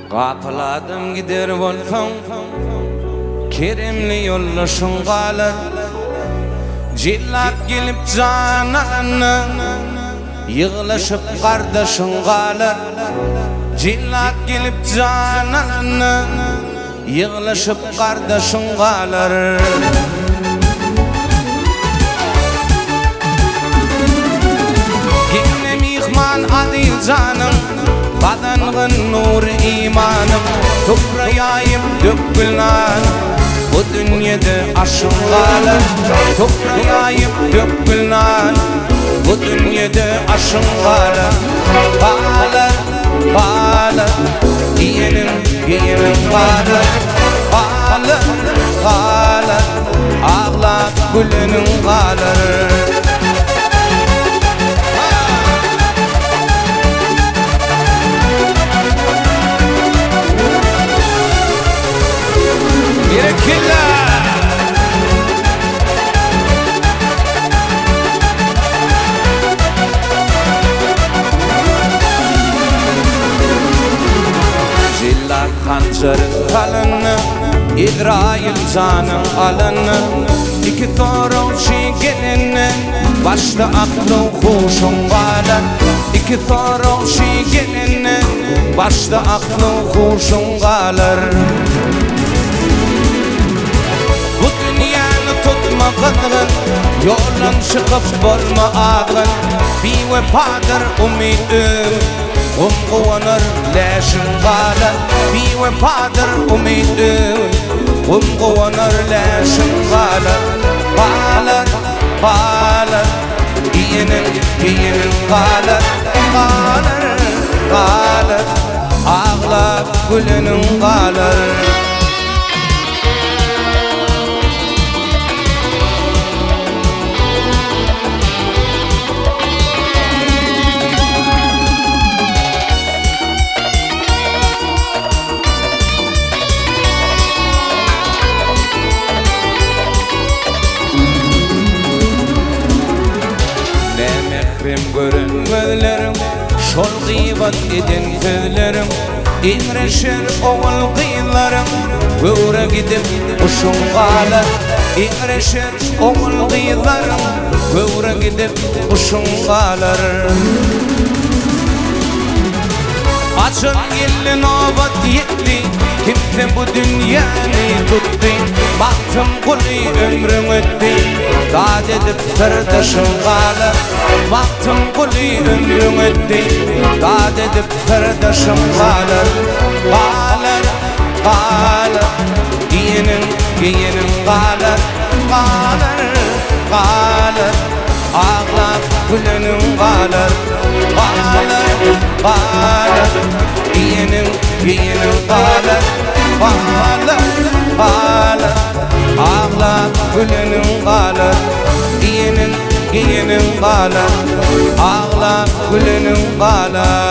Kapıladım gider bolsam Keremli yollaşın kalır Cillat gelip cananı Yığlaşıp kardeşin kalır Cillat gelip cananı Yığlaşıp kardeşin kalır Gitnem ihman adil canım Badanğın nur imanım Toprayayım dökülnan Bu dünyada aşın kalır Toprayayım dökülnan Bu dünyada aşın kalır Kalır, kalır Giyenim kalır Kalır, kalır Ağlak gülünün kalır Cillat hançarın kalını İdrail canın alını İki toruşi gelini Başta aklın huşun kalır İki toruşi gelini Başta aklın huşun kalır Tutmakadın Yolun çıkıp bolma ağın Bir vefadır umidim Kuvanır leşin kalır Bir vefadır umidim Kuvanır leşin kalır Kalır, kalır Giyenin kalır Kalır, kalır Ağlak gülünün kalır Görünmezlerim Şol gıybat eden sözlerim İnreşir oğul kıyılarım Göğre gidip uşun kalır İnreşir oğul kıyılarım Göğre gidip uşun kalır Açın illi nobat yetti Kimse bu dünyanı tuttu Baktım kuli ömrüm ötti Dad edip sırdaşın kalır Baktım kuli ömrüm ötti Dad edip sırdaşın kalır Kalır, kalır Giyenin kalır Kalır, kalır Ağlak gülünün kalır Kalır, kalır Giyenin kalır Kalır, kalır Ağlak gülünün kalır Giyenin kalır Ağlak gülünün kalır